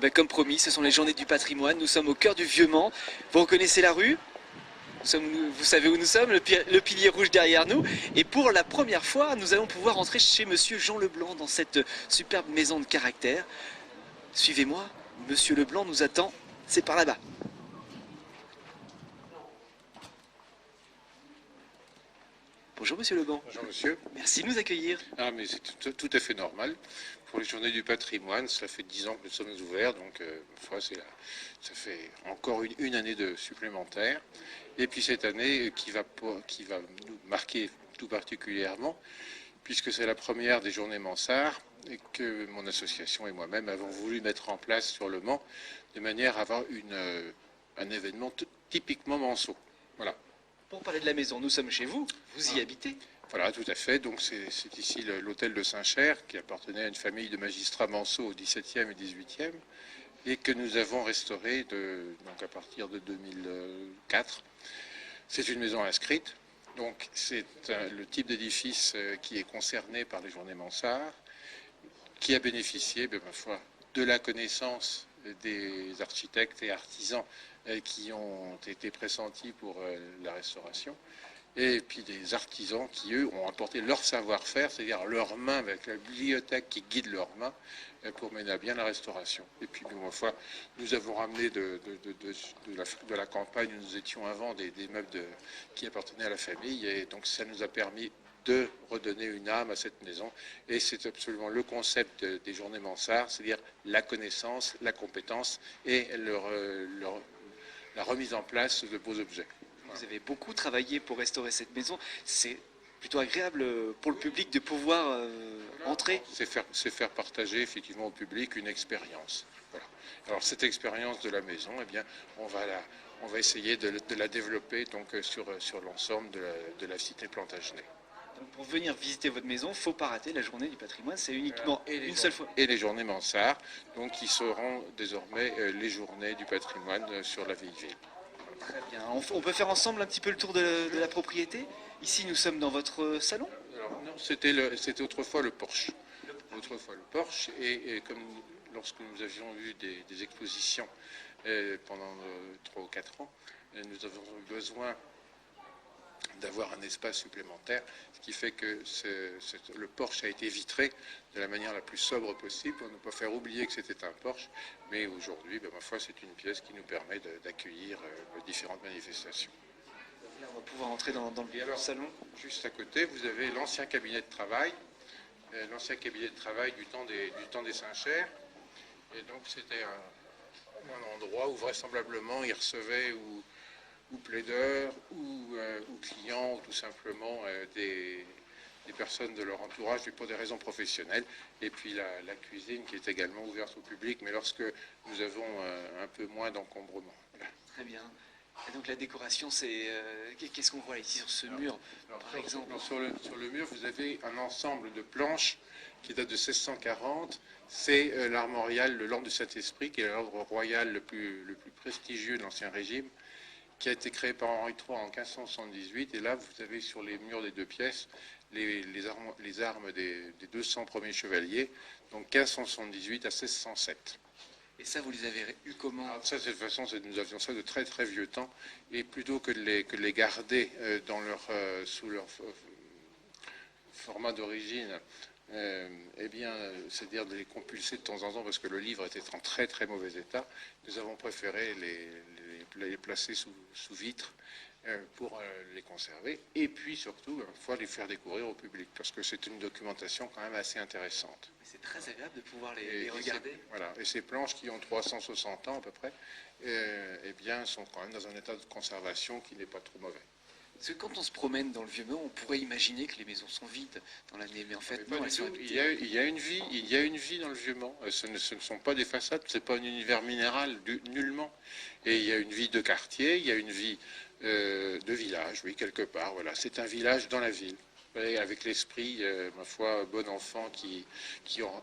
Ben, comme promis, ce sont les Journées du patrimoine. Nous sommes au cœur du Vieux-Mans. Vous reconnaissez la rue? Vous savez où nous sommes, le pilier rouge derrière nous. Et pour la première fois, nous allons pouvoir entrer chez Monsieur Jean Leblanc dans cette superbe maison de caractère. Suivez-moi, Monsieur Leblanc nous attend, c'est par là-bas. Bonjour Monsieur Leblanc. Bonjour monsieur. Merci de nous accueillir. Ah mais c'est tout à fait normal. Pour les Journées du patrimoine, ça fait 10 ans que nous sommes ouverts, donc ça fait encore une année supplémentaire. Et puis cette année qui va nous marquer tout particulièrement, puisque c'est la première des Journées Mansart et que mon association et moi-même avons voulu mettre en place sur le Mans, de manière à avoir un événement typiquement manceau. Voilà. Pour parler de la maison, nous sommes chez vous, vous y habitez. Voilà, tout à fait. Donc c'est ici l'hôtel de Saint-Cher, qui appartenait à une famille de magistrats manceaux au XVIIe et XVIIIe, et que nous avons restauré donc à partir de 2004. C'est une maison inscrite, donc c'est le type d'édifice qui est concerné par les Journées Mansart, qui a bénéficié, ma foi, de la connaissance des architectes et artisans qui ont été pressentis pour la restauration, et puis des artisans qui, eux, ont apporté leur savoir-faire, c'est-à-dire leurs mains, avec la bibliothèque qui guide leurs mains, pour mener à bien la restauration. Et puis, ma foi, nous avons ramené de la campagne où nous étions avant des meubles qui appartenaient à la famille, et donc ça nous a permis de redonner une âme à cette maison. Et c'est absolument le concept des Journées Mansart, c'est-à-dire la connaissance, la compétence et la remise en place de beaux objets. Vous avez beaucoup travaillé pour restaurer cette maison. C'est plutôt agréable pour le public de pouvoir entrer. C'est faire partager effectivement au public une expérience. Voilà. Alors cette expérience de la maison, eh bien, on va essayer de la développer donc, sur l'ensemble de la cité Plantagenet. Donc pour venir visiter votre maison, il ne faut pas rater la Journée du patrimoine, c'est uniquement une seule fois. Et les Journées Mansart, donc qui seront désormais les Journées du patrimoine sur la vieille ville. Très bien. On peut faire ensemble un petit peu le tour de la propriété. Ici, nous sommes dans votre salon. Alors non, c'était autrefois le porche. Autrefois le porche, et comme lorsque nous avions eu des expositions pendant 3 ou 4 ans, nous avons eu besoin d'avoir un espace supplémentaire, ce qui fait que le porche a été vitré de la manière la plus sobre possible pour ne pas faire oublier que c'était un porche, mais aujourd'hui, ma foi, c'est une pièce qui nous permet d'accueillir différentes manifestations. Là, on va pouvoir entrer dans le salon. Juste à côté, vous avez l'ancien cabinet de travail, du temps des Saint-Cher, et donc c'était un endroit où vraisemblablement ils recevaient ou plaideurs, ou clients, ou tout simplement des personnes de leur entourage pour des raisons professionnelles. Et puis la cuisine qui est également ouverte au public, mais lorsque nous avons un peu moins d'encombrement. Voilà. Très bien. Et donc la décoration, c'est qu'est-ce qu'on voit ici sur ce mur, par exemple? Sur le mur, vous avez un ensemble de planches qui date de 1640. C'est l'armorial, le l'ordre du Saint-Esprit, qui est l'ordre royal le plus prestigieux de l'Ancien Régime, qui a été créé par Henri III en 1578. Et là, vous avez sur les murs des deux pièces les armes des 200 premiers chevaliers, donc 1578 à 1607. Et ça, vous les avez eu comment? Alors ça, de toute façon, nous avions ça de très très vieux temps, et plutôt que de les garder sous leur format d'origine, c'est-à-dire de les compulser de temps en temps parce que le livre était en très très mauvais état, nous avons préféré les placer sous vitre pour les conserver, et puis surtout les faire découvrir au public, parce que c'est une documentation quand même assez intéressante. C'est très agréable de pouvoir les regarder. Voilà. Et ces planches qui ont 360 ans à peu près, sont quand même dans un état de conservation qui n'est pas trop mauvais. Parce que quand on se promène dans le Vieux-Mans, on pourrait imaginer que les maisons sont vides dans l'année, mais en fait, non, elles sont habitées. Il y a une vie dans le Vieux-Mans. Ce ne sont pas des façades, c'est pas un univers minéral, nullement. Et il y a une vie de quartier, il y a une vie de village, oui, quelque part. Voilà, c'est un village dans la ville, avec l'esprit, ma foi, bon enfant qui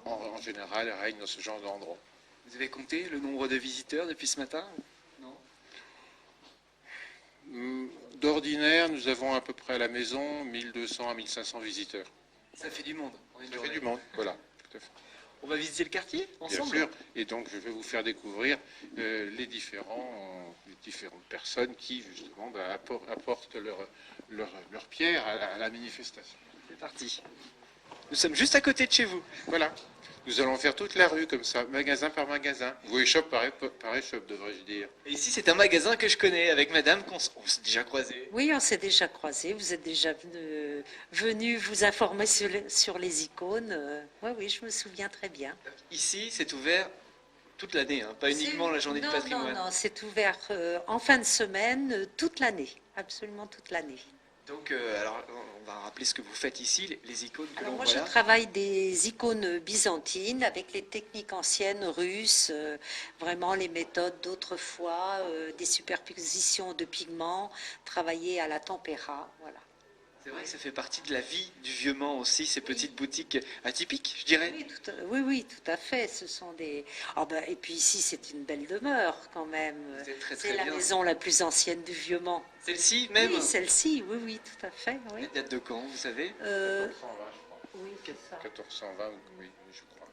en général règne dans ce genre d'endroit. Vous avez compté le nombre de visiteurs depuis ce matin? Non. D'ordinaire, nous avons à peu près à la maison 1200 à 1500 visiteurs. Ça fait du monde. Ça fait du monde, voilà, tout à fait. On va visiter le quartier bien ensemble? sûr. Et donc, je vais vous faire découvrir les différentes personnes qui, justement, apportent leur pierre à la manifestation. C'est parti. Nous sommes juste à côté de chez vous. Voilà. Nous allons faire toute la rue comme ça, magasin par magasin. Ou échoppe par échoppe, devrais-je dire. Et ici, c'est un magasin que je connais avec madame, qu'on on s'est déjà croisé. Oui, on s'est déjà croisés. Vous êtes déjà venu vous informer sur les icônes. Oui, oui, je me souviens très bien. Ici, c'est ouvert toute l'année, hein, pas uniquement la journée du patrimoine. Non, c'est ouvert en fin de semaine, toute l'année, absolument toute l'année. Donc, alors, on va rappeler ce que vous faites ici, les icônes que Alors l'on moi, voit je là. travaille des icônes byzantines avec les techniques anciennes russes, vraiment les méthodes d'autrefois, des superpositions de pigments, travaillées à la tempéra, voilà. C'est vrai que ça fait partie de la vie du vieux Mans aussi, ces petites boutiques atypiques, je dirais. Oui, tout à fait. Ce sont des. Ah ben, et puis ici, c'est une belle demeure quand même. Vous êtes très, C'est très la bien. maison la plus ancienne du Vieux-Mans. Celle-ci même, Oui, celle-ci, oui, tout à fait. Oui, elle date de quand, vous savez? 1420, je crois. oui c'est ça. 1420, oui, je crois.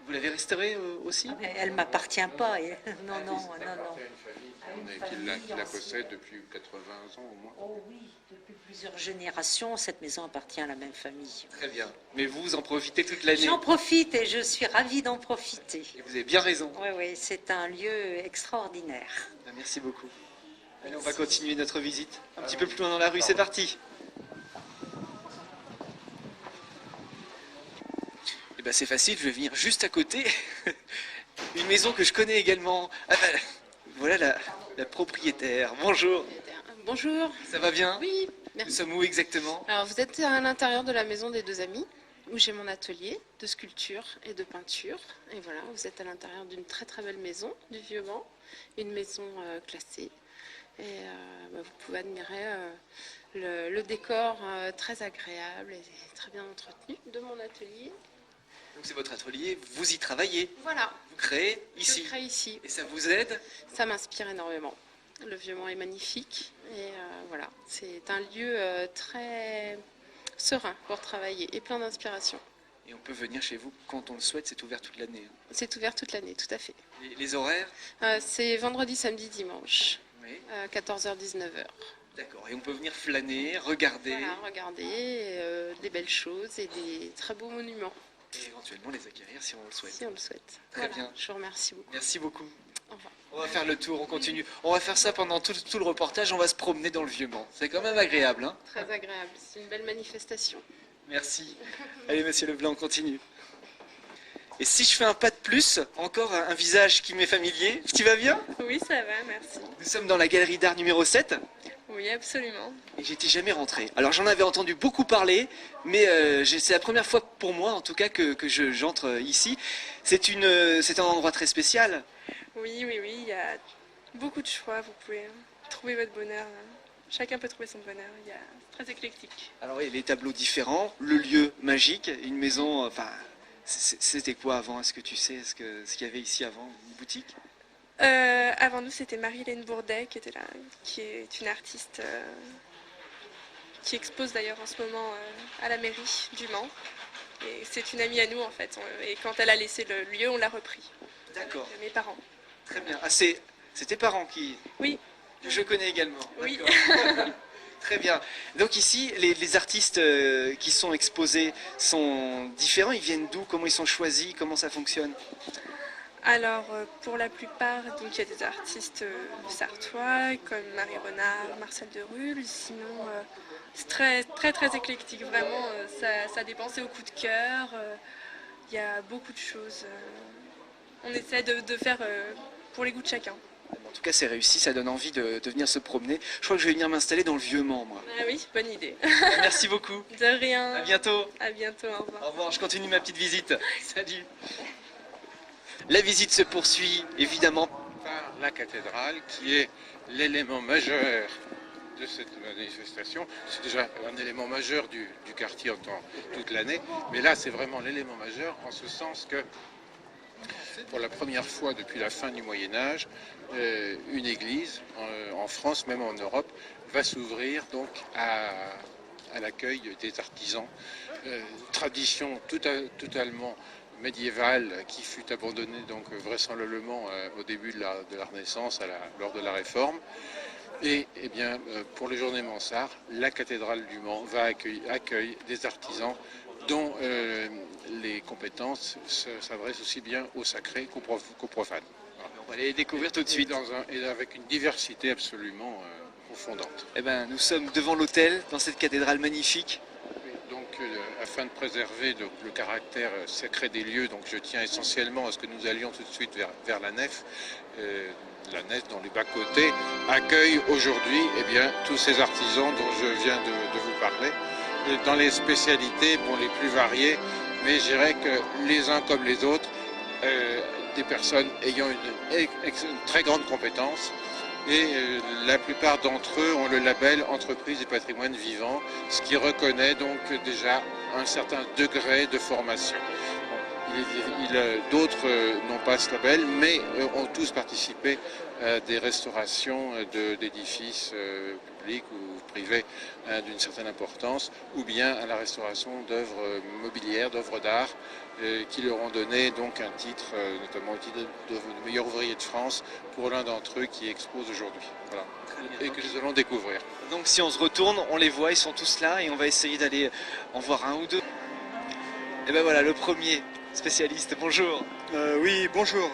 Vous l'avez restaurée aussi? Mais elle m'appartient pas. Non, non, Ça non, appartient non. à une famille une qui famille la ancienne. possède depuis 80 ans au moins. Oh oui, depuis plusieurs générations, cette maison appartient à la même famille. Très bien. Mais vous en profitez toute l'année. J'en profite et je suis ravie d'en profiter. Et vous avez bien raison. Oui, c'est un lieu extraordinaire. Merci beaucoup. Allez, on va continuer notre visite. Un petit peu plus loin dans la rue, c'est parti. Eh ben c'est facile, je vais venir juste à côté. Une maison que je connais également. Ah ben, voilà la propriétaire. Bonjour. Bonjour. Ça va bien? Oui, Nous merci. sommes où exactement? Alors vous êtes à l'intérieur de la maison des deux amis, où j'ai mon atelier de sculpture et de peinture. Et voilà, vous êtes à l'intérieur d'une très très belle maison du Vieux-Mans, une maison classée. Et vous pouvez admirer le décor très agréable et très bien entretenu de mon atelier. Donc c'est votre atelier, vous y travaillez, Voilà, vous créez ici. je crée ici. Et ça vous aide? Ça m'inspire énormément. Le Vieux-Mans est magnifique et voilà, c'est un lieu très serein pour travailler et plein d'inspiration. Et on peut venir chez vous quand on le souhaite, c'est ouvert toute l'année. C'est ouvert toute l'année, tout à fait. Les horaires? C'est vendredi, samedi, dimanche, Oui. 14h-19h. D'accord. Et on peut venir flâner, regarder Voilà, regardez des belles choses et des très beaux monuments, et éventuellement les acquérir si on le souhaite. si on le souhaite. Très bien. Je vous remercie beaucoup. Merci beaucoup. Au revoir. On va faire le tour, on continue. On va faire ça pendant tout le reportage, on va se promener dans le Vieux-Mans. C'est quand même agréable, hein? Très agréable, c'est une belle manifestation. Merci. Allez, monsieur Leblanc, on continue. Et si je fais un pas de plus, encore un visage qui m'est familier, tu vas bien? Oui, ça va, merci. Nous sommes dans la galerie d'art numéro 7 Oui, absolument. et j'étais jamais rentré. Alors j'en avais entendu beaucoup parler, mais c'est la première fois pour moi en tout cas que j'entre ici. C'est un endroit très spécial. Oui, il y a beaucoup de choix. Vous pouvez trouver votre bonheur. Chacun peut trouver son bonheur. C'est très éclectique. Alors oui, les tableaux différents, le lieu magique, une maison, enfin, c'était quoi avant? Est-ce que tu sais ce qu'il y avait ici avant? Une boutique? Avant nous, c'était Marie-Hélène Bourdet qui était là, qui est une artiste qui expose d'ailleurs en ce moment à la mairie du Mans. Et c'est une amie à nous en fait. Et quand elle a laissé le lieu, on l'a repris. D'accord, Avec mes parents. très bien. Ah, c'est tes parents qui... Oui. Je connais également. Oui. D'accord. Très bien. Donc ici, les artistes qui sont exposés sont différents. Ils viennent d'où? Comment ils sont choisis? Comment ça fonctionne? Alors, pour la plupart, donc il y a des artistes sartois comme Marie Renard, Marcel Derulle. Sinon, c'est très éclectique. Vraiment, ça dépend. C'est au coup de cœur. Il y a beaucoup de choses. On essaie de faire pour les goûts de chacun. En tout cas, c'est réussi. Ça donne envie de venir se promener. Je crois que je vais venir m'installer dans le Vieux-Mans, moi. Ah oui, bonne idée. Merci beaucoup. De rien. À bientôt. À bientôt. Au revoir. Au revoir. Je continue ma petite visite. Salut. La visite se poursuit, évidemment. Par la cathédrale, qui est l'élément majeur de cette manifestation. C'est déjà un élément majeur du quartier toute l'année, mais là c'est vraiment l'élément majeur en ce sens que pour la première fois depuis la fin du Moyen-Âge, une église en France, même en Europe, va s'ouvrir donc à l'accueil des artisans. Tradition totalement médiévale qui fut abandonnée donc vraisemblablement au début de la Renaissance, lors de la Réforme. Et eh bien, pour les Journées Mansart, la cathédrale du Mans accueille des artisans dont les compétences s'adressent aussi bien au sacré qu'au profane. Voilà. On va aller les découvrir tout de suite. Et avec une diversité absolument profondante. Eh ben, nous sommes devant l'autel, dans cette cathédrale magnifique. Donc, afin de préserver le caractère sacré des lieux, donc je tiens essentiellement à ce que nous allions tout de suite vers la nef. La nef, dans les bas-côtés, accueille aujourd'hui eh bien, tous ces artisans dont je viens de vous parler, dans les spécialités les plus variées, mais je dirais que les uns comme les autres, des personnes ayant une très grande compétence, et la plupart d'entre eux ont le label Entreprise du patrimoine vivant, ce qui reconnaît donc déjà un certain degré de formation. D'autres n'ont pas ce label, mais ont tous participé à des restaurations d'édifices publics ou privés d'une certaine importance, ou bien à la restauration d'œuvres mobilières, d'œuvres d'art, qui leur ont donné donc un titre, notamment le titre de meilleur ouvrier de France, pour l'un d'entre eux qui expose aujourd'hui. Voilà. Et que nous allons découvrir. Donc si on se retourne, on les voit, ils sont tous là, et on va essayer d'aller en voir un ou deux. Et ben voilà, le premier spécialiste, bonjour. Oui, bonjour.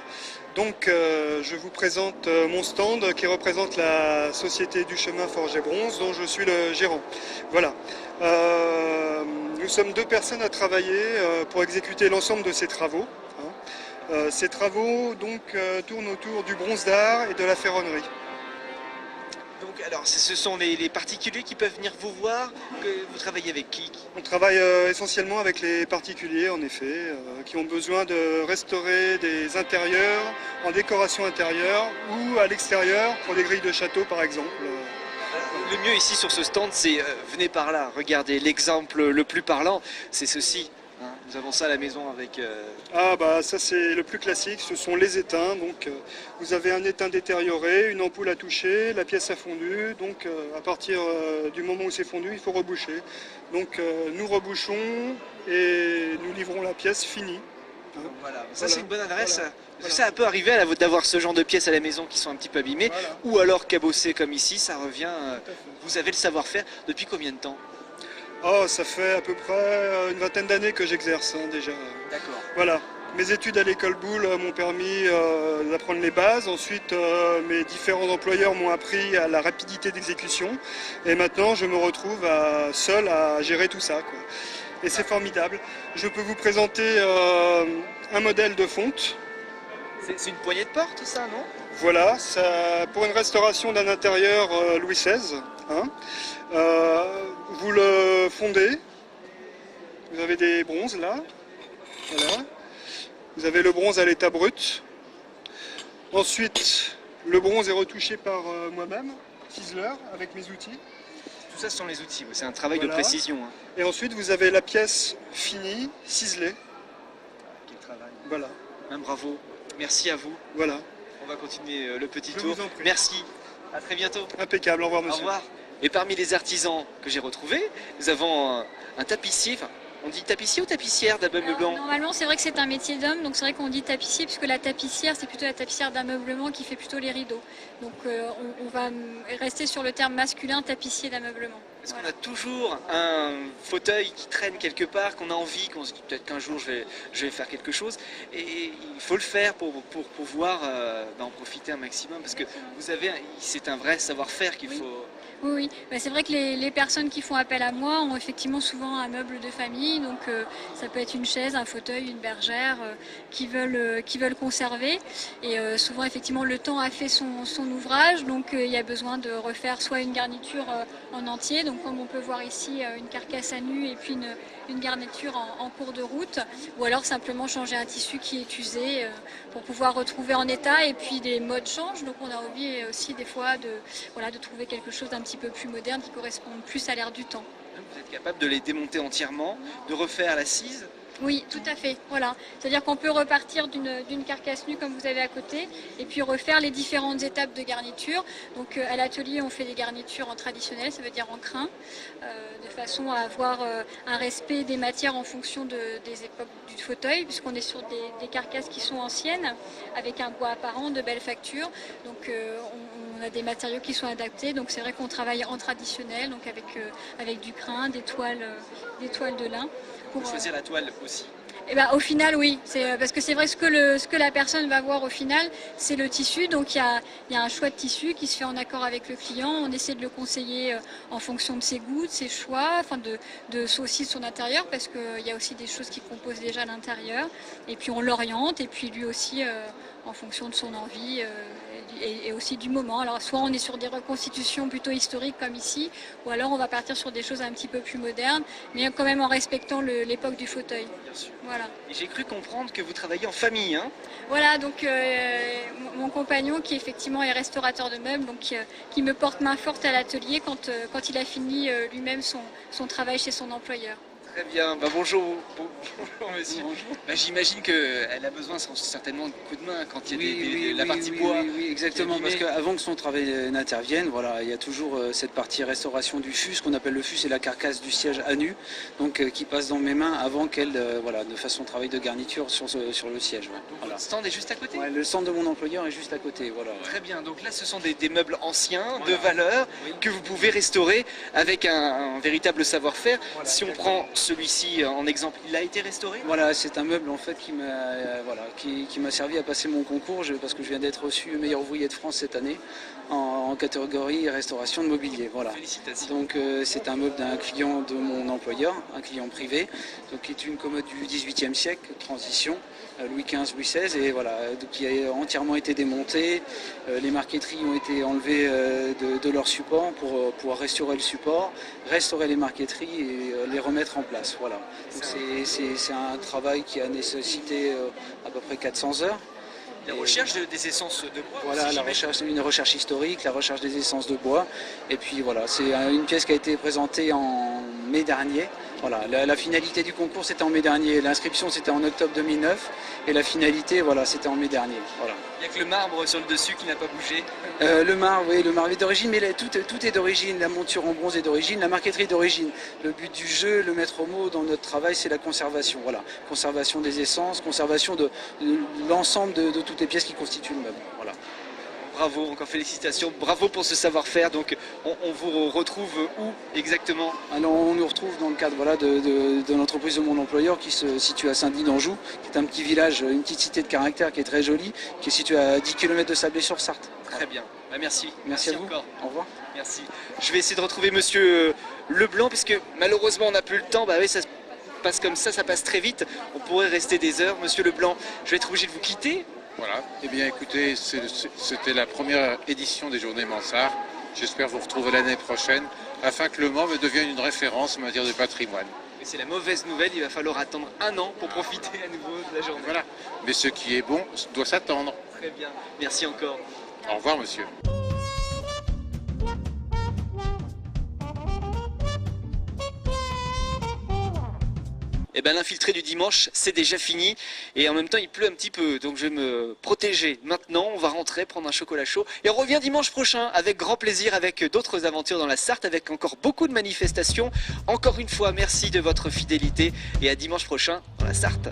Donc je vous présente mon stand qui représente la Société du Chemin Forge et Bronze dont je suis le gérant. Voilà. Nous sommes 2 personnes à travailler pour exécuter l'ensemble de ces travaux. Ces travaux donc tournent autour du bronze d'art et de la ferronnerie. Donc alors ce sont les particuliers qui peuvent venir vous voir, que vous travaillez avec qui? On travaille essentiellement avec les particuliers, en effet, qui ont besoin de restaurer des intérieurs en décoration intérieure ou à l'extérieur pour des grilles de château, par exemple. Le mieux ici sur ce stand, c'est venez par là, regardez, l'exemple le plus parlant, c'est ceci. Hein. Nous avons ça à la maison avec... Ah bah ça c'est le plus classique, ce sont les étains. Donc vous avez un étain détérioré, une ampoule à toucher, la pièce a fondu. Donc à partir du moment où c'est fondu, il faut reboucher. Donc nous rebouchons et nous livrons la pièce finie. Hein. Voilà. Ça c'est une bonne adresse. Voilà. Voilà. Ça peut arriver d'avoir ce genre de pièces à la maison qui sont un petit peu abîmées, Voilà. ou alors cabossées comme ici, ça revient. Vous avez le savoir-faire depuis combien de temps? Oh, ça fait à peu près une vingtaine d'années que j'exerce déjà. D'accord. Voilà. Mes études à l'école Boulle m'ont permis d'apprendre les bases. Ensuite, mes différents employeurs m'ont appris à la rapidité d'exécution. Et maintenant, je me retrouve seul à gérer tout ça, quoi. Et c'est formidable. Je peux vous présenter un modèle de fonte. C'est une poignée de porte, ça, non? Voilà, ça, pour une restauration d'un intérieur Louis XVI. Hein. Vous le fondez. Vous avez des bronzes là. Voilà. Vous avez le bronze à l'état brut. Ensuite, le bronze est retouché par moi-même, ciseleur, avec mes outils. Tout ça, ce sont les outils. C'est un travail Voilà. de précision. Hein. Et ensuite, vous avez la pièce finie, ciselée. Quel travail. Voilà. Bravo. Merci à vous. Voilà. On va continuer le petit Je tour. vous en prie. Merci. À très bientôt. Impeccable. Au revoir, Au monsieur. revoir. Et parmi les artisans que j'ai retrouvés, nous avons un tapissier. Enfin, on dit tapissier ou tapissière d'ameublement blanc? Normalement, c'est vrai que c'est un métier d'homme, donc c'est vrai qu'on dit tapissier, puisque la tapissière, c'est plutôt la tapissière d'ameublement qui fait plutôt les rideaux. Donc on va rester sur le terme masculin, tapissier d'ameublement. Est-ce Voilà. qu'on a toujours un fauteuil qui traîne quelque part, qu'on a envie, qu'on se dit peut-être qu'un jour je vais faire quelque chose, et il faut le faire pour pouvoir en profiter un maximum, parce que vous avez, c'est un vrai savoir-faire qu'il Oui. faut... Oui, oui. Bah, c'est vrai que les personnes qui font appel à moi ont effectivement souvent un meuble de famille, donc ça peut être une chaise, un fauteuil, une bergère qui veulent conserver. Et souvent, effectivement, le temps a fait son ouvrage, donc il y a besoin de refaire soit une garniture en entier, donc comme on peut voir ici, une carcasse à nu et puis une garniture en cours de route, ou alors simplement changer un tissu qui est usé pour pouvoir retrouver en état. Et puis les modes changent, donc on a envie aussi des fois de trouver quelque chose d'un petit peu plus moderne qui correspond plus à l'ère du temps. Vous êtes capable de les démonter entièrement, de refaire l'assise? Oui, tout à fait. Voilà. C'est-à-dire qu'on peut repartir d'une carcasse nue comme vous avez à côté et puis refaire les différentes étapes de garniture. Donc à l'atelier, on fait des garnitures en traditionnel, ça veut dire en crin, de façon à avoir un respect des matières en fonction des époques du fauteuil, puisqu'on est sur des carcasses qui sont anciennes, avec un bois apparent, de belle facture. Donc on a des matériaux qui sont adaptés. Donc c'est vrai qu'on travaille en traditionnel, donc avec du crin, des toiles de lin. Pour choisir la toile aussi. Et ben, au final, oui, parce que c'est vrai ce que la personne va voir au final, c'est le tissu. Donc il y a un choix de tissu qui se fait en accord avec le client. On essaie de le conseiller en fonction de ses goûts, de ses choix, enfin aussi de son intérieur, parce qu'il y a aussi des choses qui composent déjà l'intérieur. Et puis on l'oriente, et puis lui aussi en fonction de son envie et aussi du moment. Alors soit on est sur des reconstitutions plutôt historiques comme ici, ou alors on va partir sur des choses un petit peu plus modernes, mais quand même en respectant l'époque du fauteuil. Bien sûr. Voilà. Et j'ai cru comprendre que vous travaillez en famille, hein? Voilà, donc mon compagnon qui effectivement est restaurateur de meubles, donc qui me porte main forte à l'atelier quand il a fini lui-même son travail chez son employeur. Très bien, bonjour monsieur. Bonjour. J'imagine qu'elle a besoin certainement de coups de main quand il y a la partie bois. Oui, exactement, parce qu'avant que son travail n'intervienne, voilà, il y a toujours cette partie restauration du fût, ce qu'on appelle le fût, c'est la carcasse du siège à nu, donc qui passe dans mes mains avant qu'elle ne fasse son travail de garniture sur le siège. Ouais, donc voilà. Le stand est juste à côté? Ouais, le stand de mon employeur est juste à côté. Voilà, ouais. Très bien, donc là ce sont des meubles anciens, de valeur, que vous pouvez restaurer avec un véritable savoir-faire. Voilà, si on prend celui-ci en exemple, il a été restauré? Voilà, c'est un meuble en fait qui m'a servi à passer mon concours, parce que je viens d'être reçu meilleur ouvrier de France cette année en catégorie restauration de mobilier. Voilà. Félicitations. Donc c'est un meuble d'un client de mon employeur, un client privé, donc qui est une commode du XVIIIe siècle, transition, Louis XV, Louis XVI, et voilà, qui a entièrement été démonté. Les marqueteries ont été enlevées de leur support pour pouvoir restaurer le support, restaurer les marqueteries et les remettre en place. Voilà. Donc c'est un travail qui a nécessité à peu près 400 heures. La recherche des essences de bois. Voilà, une recherche historique, la recherche des essences de bois. Et puis voilà, c'est une pièce qui a été présentée en mai dernier. Voilà, la finalité du concours c'était en mai dernier, l'inscription c'était en octobre 2009 et la finalité voilà, c'était en mai dernier. Voilà. Il n'y a que le marbre sur le dessus qui n'a pas bougé. Le marbre est d'origine, mais tout est d'origine, la monture en bronze est d'origine, la marqueterie est d'origine. Le but du jeu, le maître mot dans notre travail, c'est la conservation. Voilà, conservation des essences, conservation de l'ensemble de toutes les pièces qui constituent le meuble. Voilà. Bravo, encore félicitations, bravo pour ce savoir-faire. Donc on vous retrouve où exactement? Alors on nous retrouve dans le cadre voilà, de l'entreprise de mon employeur qui se situe à Saint-Denis d'Anjou, qui est un petit village, une petite cité de caractère qui est très jolie, qui est située à 10 km de Sablé-sur-Sarthe. Très bien, merci. Merci à vous. Encore. Au revoir. Merci. Je vais essayer de retrouver monsieur Leblanc, puisque malheureusement on n'a plus le temps. Oui, ça se passe comme ça passe très vite. On pourrait rester des heures. Monsieur Leblanc, je vais être obligé de vous quitter. Voilà, eh bien écoutez, c'était la première édition des Journées Mansart. J'espère vous retrouver l'année prochaine afin que le Mans devienne une référence en matière de patrimoine. Mais c'est la mauvaise nouvelle, il va falloir attendre 1 an pour profiter à nouveau de la journée. Voilà, mais ce qui est bon doit s'attendre. Très bien, merci encore. Au revoir monsieur. Eh ben, l'infiltré du dimanche, c'est déjà fini. Et en même temps, il pleut un petit peu. Donc, je vais me protéger maintenant. On va rentrer, prendre un chocolat chaud. Et on revient dimanche prochain avec grand plaisir, avec d'autres aventures dans la Sarthe, avec encore beaucoup de manifestations. Encore une fois, merci de votre fidélité. Et à dimanche prochain dans la Sarthe.